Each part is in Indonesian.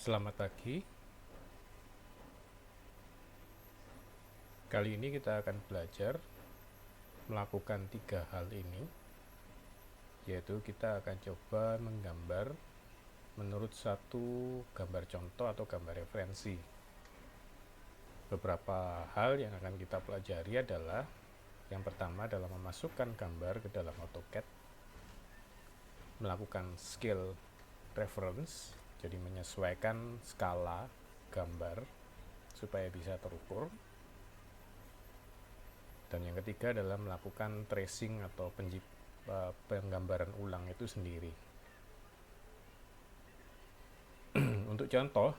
Selamat pagi. Kali ini kita akan belajar melakukan 3 hal ini, yaitu kita akan coba menggambar menurut satu gambar contoh atau gambar referensi. Beberapa hal yang akan kita pelajari adalah yang pertama adalah memasukkan gambar ke dalam AutoCAD, melakukan scale reference, jadi menyesuaikan skala gambar supaya bisa terukur. Dan yang ketiga adalah melakukan tracing atau penggambaran ulang itu sendiri. Untuk contoh,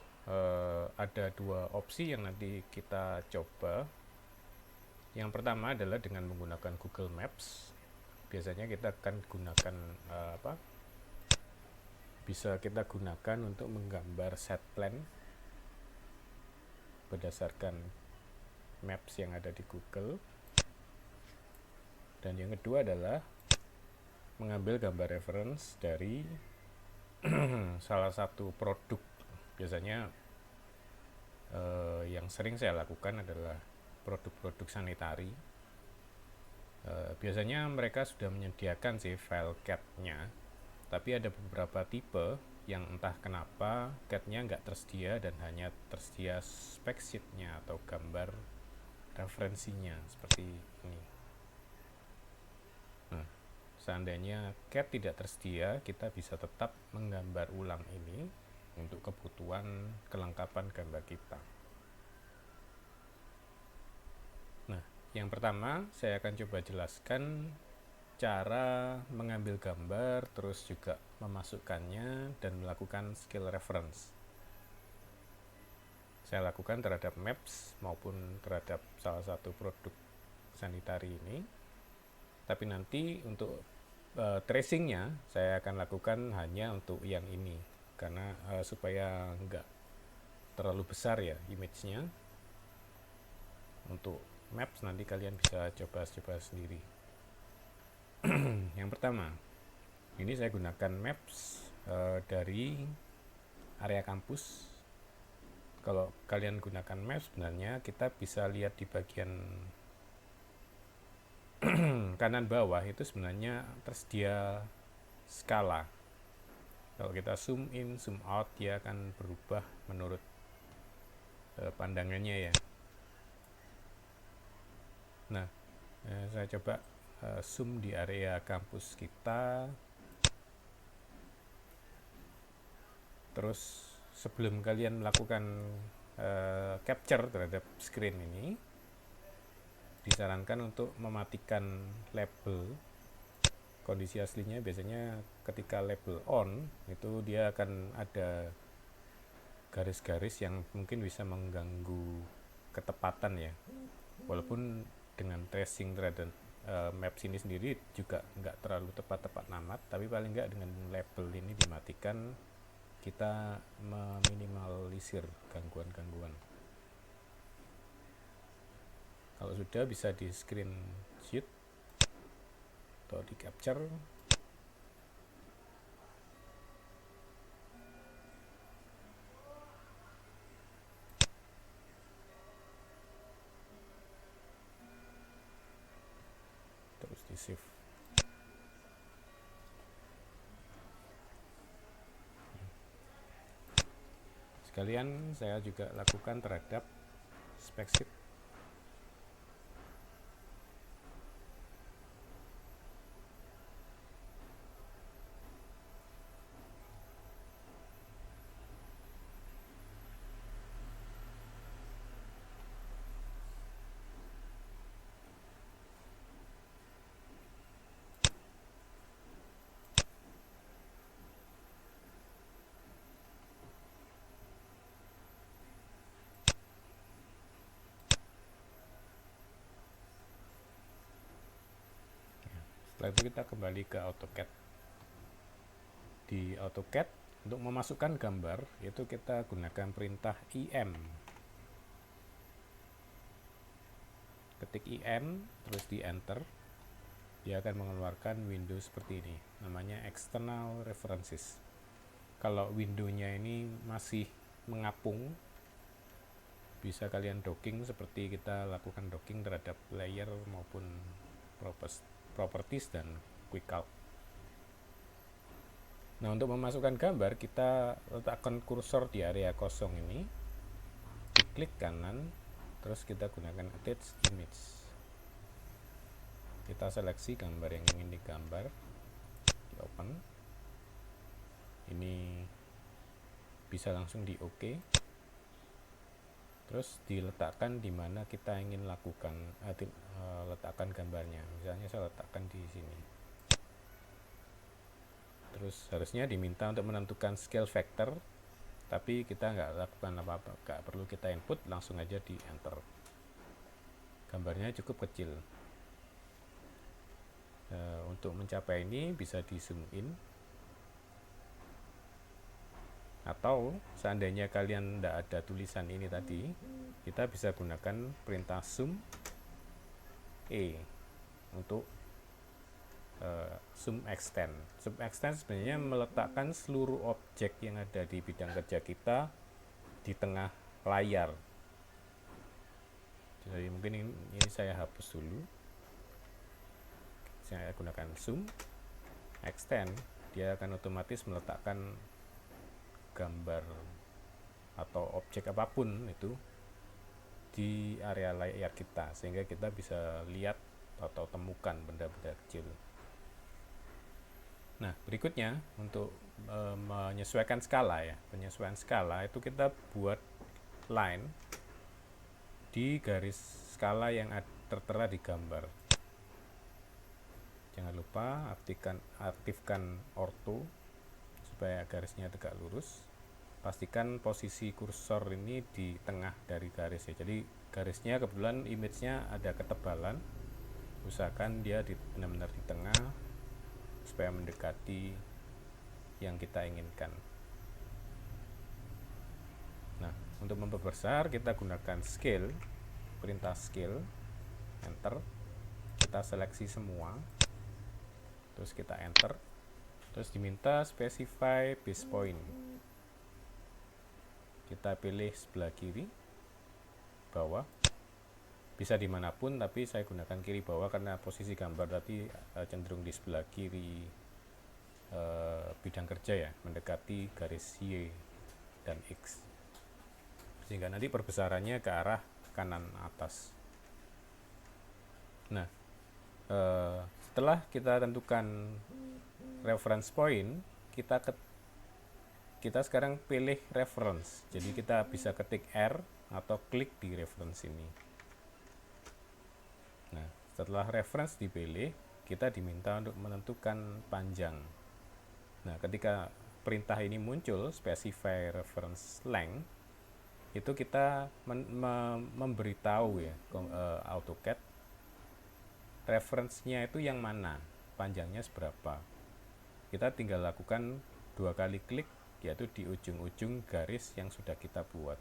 ada 2 opsi yang nanti kita coba. Yang pertama adalah dengan menggunakan Google Maps. Biasanya kita akan gunakan bisa kita gunakan untuk menggambar set plan berdasarkan maps yang ada di Google. Dan yang kedua adalah mengambil gambar reference dari salah satu produk. Biasanya yang sering saya lakukan adalah produk-produk sanitari. Biasanya mereka sudah menyediakan sih file CAD-nya, tapi ada beberapa tipe yang entah kenapa CAD-nya nggak tersedia dan hanya tersedia spec sheet-nya atau gambar referensinya seperti ini. Nah, seandainya CAD tidak tersedia, kita bisa tetap menggambar ulang ini untuk kebutuhan kelengkapan gambar kita. Nah, yang pertama saya akan coba jelaskan cara mengambil gambar, terus juga memasukkannya dan melakukan skill reference. Saya lakukan terhadap maps maupun terhadap salah satu produk sanitari ini. Tapi nanti untuk tracingnya saya akan lakukan hanya untuk yang ini, karena supaya nggak terlalu besar ya image-nya. Untuk maps nanti kalian bisa coba-coba sendiri. Yang pertama, ini saya gunakan maps dari area kampus. Kalau kalian gunakan maps, sebenarnya kita bisa lihat di bagian kanan bawah itu sebenarnya tersedia skala. Kalau kita zoom in, zoom out, dia akan berubah menurut pandangannya ya. Nah, saya coba zoom di area kampus kita. Terus sebelum kalian melakukan capture terhadap screen ini, disarankan untuk mematikan label. Kondisi aslinya biasanya ketika label on itu dia akan ada garis-garis yang mungkin bisa mengganggu ketepatan ya. Walaupun dengan tracing terhadap maps ini sendiri juga nggak terlalu tepat-tepat amat, tapi paling nggak dengan label ini dimatikan kita meminimalisir gangguan-gangguan. Kalau sudah bisa di screenshot atau di capture. Terus di save. Sekalian saya juga lakukan terhadap spec sheet. Setelah itu kita kembali ke AutoCAD. Di AutoCAD untuk memasukkan gambar itu kita gunakan perintah IM. Ketik IM terus di enter, dia akan mengeluarkan window seperti ini, namanya external references. Kalau windownya ini masih mengapung, bisa kalian docking seperti kita lakukan docking terhadap layer maupun properties dan QuickArt. Nah, untuk memasukkan gambar, kita letakkan kursor di area kosong ini, diklik kanan, terus kita gunakan attach image. Kita seleksi gambar yang ingin digambar, di open. Ini bisa langsung di OK. Terus diletakkan di mana kita ingin letakkan gambarnya. Misalnya saya letakkan di sini. Terus harusnya diminta untuk menentukan scale factor, tapi kita nggak lakukan apa-apa, nggak perlu kita input, langsung aja di enter. Gambarnya cukup kecil. Untuk mencapai ini bisa di zoom in, atau seandainya kalian tidak ada tulisan ini tadi, kita bisa gunakan perintah zoom E untuk zoom extend. Zoom extend sebenarnya meletakkan seluruh objek yang ada di bidang kerja kita di tengah layar. Jadi mungkin ini saya hapus dulu. Saya gunakan zoom extend, dia akan otomatis meletakkan gambar atau objek apapun itu di area layar kita, sehingga kita bisa lihat atau temukan benda-benda kecil. Nah, berikutnya untuk menyesuaikan skala ya. Penyesuaian skala itu kita buat line di garis skala yang tertera di gambar. Jangan lupa aktifkan ortho supaya garisnya tegak lurus. Pastikan posisi kursor ini di tengah dari garis ya. Jadi garisnya kebetulan image-nya ada ketebalan. Usahakan dia benar-benar di tengah supaya mendekati yang kita inginkan. Nah, untuk memperbesar kita gunakan scale, perintah scale, enter. Kita seleksi semua. Terus kita enter, terus diminta specify base point. Kita pilih sebelah kiri bawah, bisa dimanapun, tapi saya gunakan kiri bawah karena posisi gambar tadi cenderung di sebelah kiri bidang kerja ya, mendekati garis Y dan X, sehingga nanti perbesarannya ke arah kanan atas. Nah, setelah kita tentukan reference point, kita sekarang pilih reference. Jadi kita bisa ketik R atau klik di reference ini. Nah, setelah reference dipilih, kita diminta untuk menentukan panjang. Nah, ketika perintah ini muncul, specify reference length, itu kita memberitahu ya AutoCAD reference-nya itu yang mana, panjangnya seberapa. Kita tinggal lakukan 2 kali klik, yaitu di ujung-ujung garis yang sudah kita buat.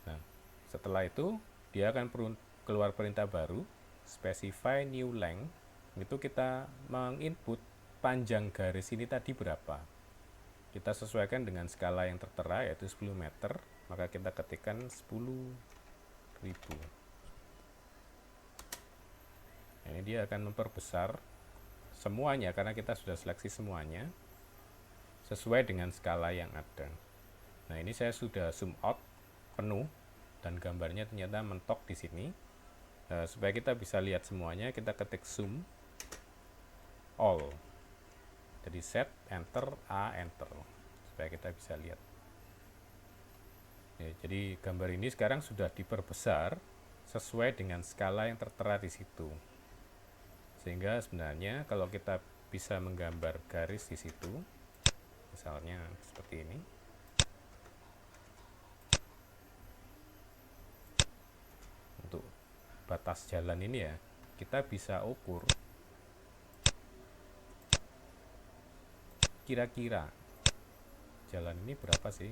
Nah, setelah itu dia akan keluar perintah baru, specify new length. Itu kita menginput panjang garis ini tadi berapa. Kita sesuaikan dengan skala yang tertera, yaitu 10 meter, maka kita ketikkan 10.000. Ini dia akan memperbesar semuanya karena kita sudah seleksi semuanya sesuai dengan skala yang ada. Nah, ini saya sudah zoom out penuh dan gambarnya ternyata mentok di sini. Supaya kita bisa lihat semuanya, kita ketik zoom all. Jadi set, enter, A, enter, supaya kita bisa lihat. Ya, jadi gambar ini sekarang sudah diperbesar sesuai dengan skala yang tertera di situ. Sehingga sebenarnya kalau kita bisa menggambar garis di situ, misalnya seperti ini, untuk batas jalan ini ya, kita bisa ukur kira-kira jalan ini berapa sih.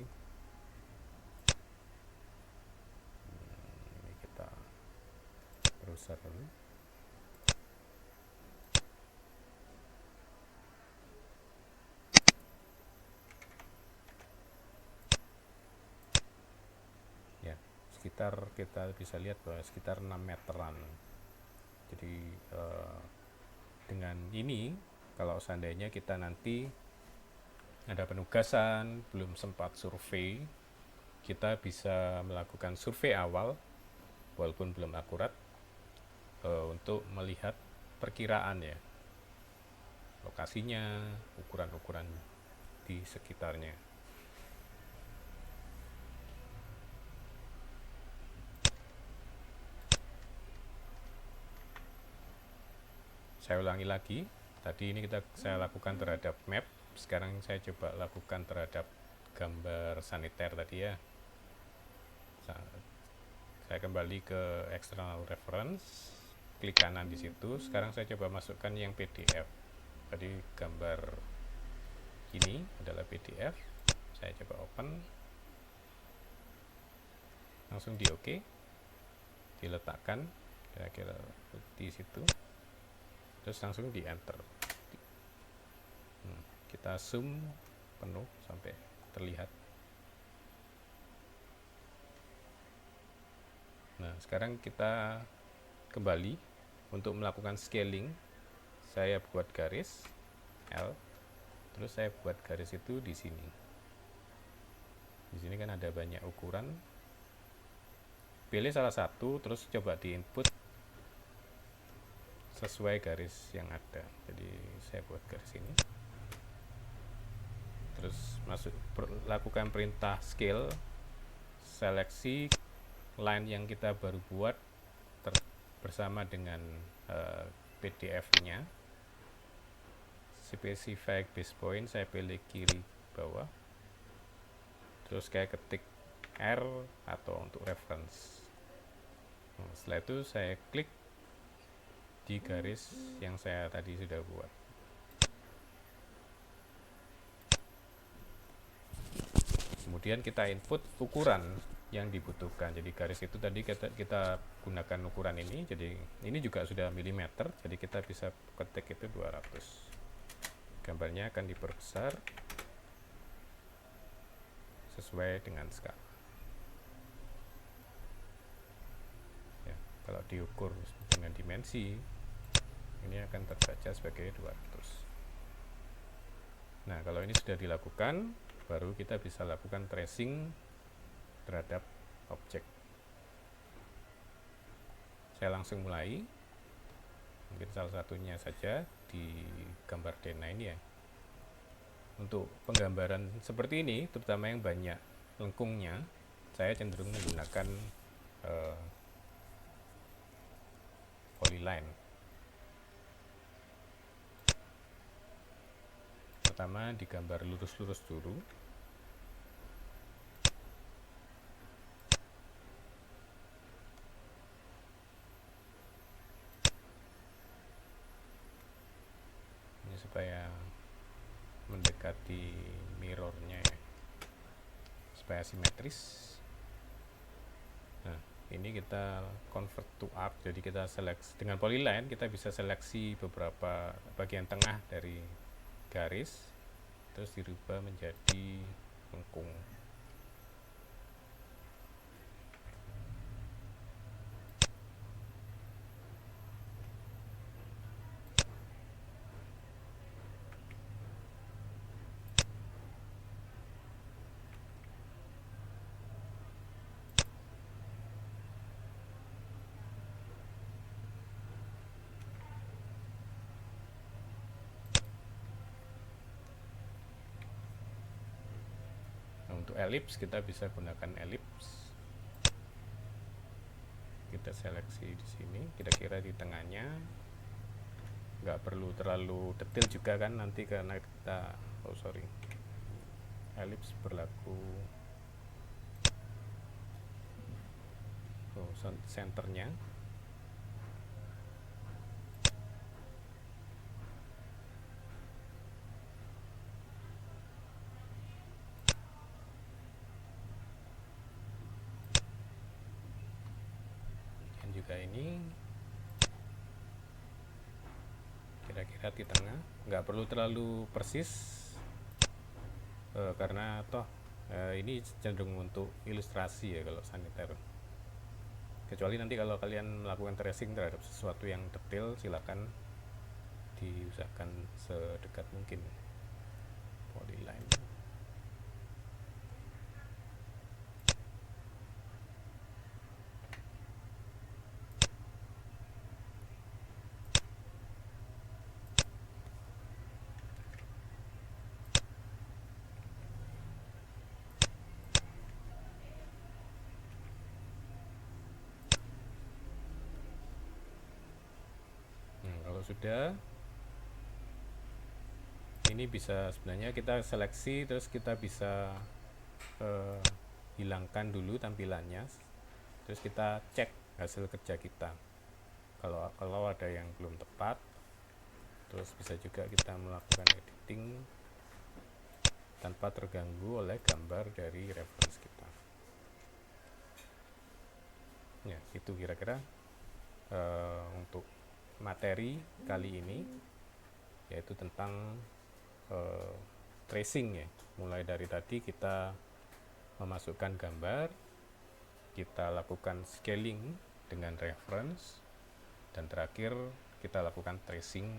Ini kita browser dulu. sekitar, kita bisa lihat bahwa sekitar 6 meteran. Jadi dengan ini kalau seandainya kita nanti ada penugasan belum sempat survei, kita bisa melakukan survei awal walaupun belum akurat untuk melihat perkiraan ya, lokasinya, ukuran-ukuran di sekitarnya. Saya ulangi lagi, tadi ini saya lakukan terhadap map, sekarang saya coba lakukan terhadap gambar saniter tadi ya. Saya kembali ke external reference, klik kanan di situ. Sekarang saya coba masukkan yang PDF. Tadi gambar ini adalah PDF. Saya coba open, langsung di OK, diletakkan kira-kira di situ, terus langsung di enter. Kita zoom penuh sampai terlihat. Nah, sekarang kita kembali untuk melakukan scaling. Saya buat garis L, terus saya buat garis itu di sini. Di sini kan ada banyak ukuran. Pilih salah satu, terus coba di input sesuai garis yang ada. Jadi saya buat garis ini. Terus lakukan perintah scale, seleksi line yang kita baru buat bersama dengan PDF-nya. Specify base point, saya pilih kiri bawah. Terus kayak ketik R atau untuk reference. Setelah itu saya klik di garis yang saya tadi sudah buat. Kemudian kita input ukuran yang dibutuhkan. Jadi garis itu tadi kita gunakan ukuran ini. Jadi ini juga sudah milimeter. Jadi kita bisa ketik itu 200. Gambarnya akan diperbesar sesuai dengan skala. Ya, kalau diukur dengan dimensi, ini akan terbaca sebagai 200. Nah, kalau ini sudah dilakukan, baru kita bisa lakukan tracing terhadap objek. Saya langsung mulai. Mungkin salah satunya saja di gambar denah ini ya. Untuk penggambaran seperti ini, terutama yang banyak lengkungnya, saya cenderung menggunakan polyline. Pertama di gambar lurus-lurus dulu. Ini supaya mendekati mirrornya ya, supaya simetris. Nah, ini kita convert to arc, jadi kita seleksi dengan polyline, kita bisa seleksi beberapa bagian tengah dari garis, terus dirubah menjadi lengkung. Untuk elips kita bisa gunakan elips. Kita seleksi di sini, kira-kira di tengahnya. Nggak perlu terlalu detail juga kan nanti karena kita elips berlaku senternya. Juga ini kira-kira di tengah, nggak perlu terlalu persis karena toh ini cenderung untuk ilustrasi ya kalau saniter. Kecuali nanti kalau kalian melakukan tracing terhadap sesuatu yang detail, silakan diusahakan sedekat mungkin polyline. Kalau sudah, ini bisa sebenarnya kita seleksi, terus kita bisa hilangkan dulu tampilannya, terus kita cek hasil kerja kita. Kalau ada yang belum tepat, terus bisa juga kita melakukan editing tanpa terganggu oleh gambar dari reference kita. Ya, itu kira-kira untuk materi kali ini, yaitu tentang tracing ya. Mulai dari tadi kita memasukkan gambar, kita lakukan scaling dengan reference, dan terakhir kita lakukan tracing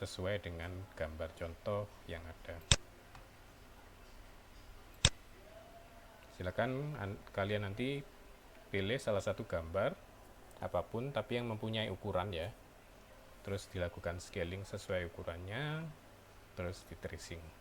sesuai dengan gambar contoh yang ada. Silakan kalian nanti pilih salah satu gambar apapun, tapi yang mempunyai ukuran ya, terus dilakukan scaling sesuai ukurannya, terus di tracing.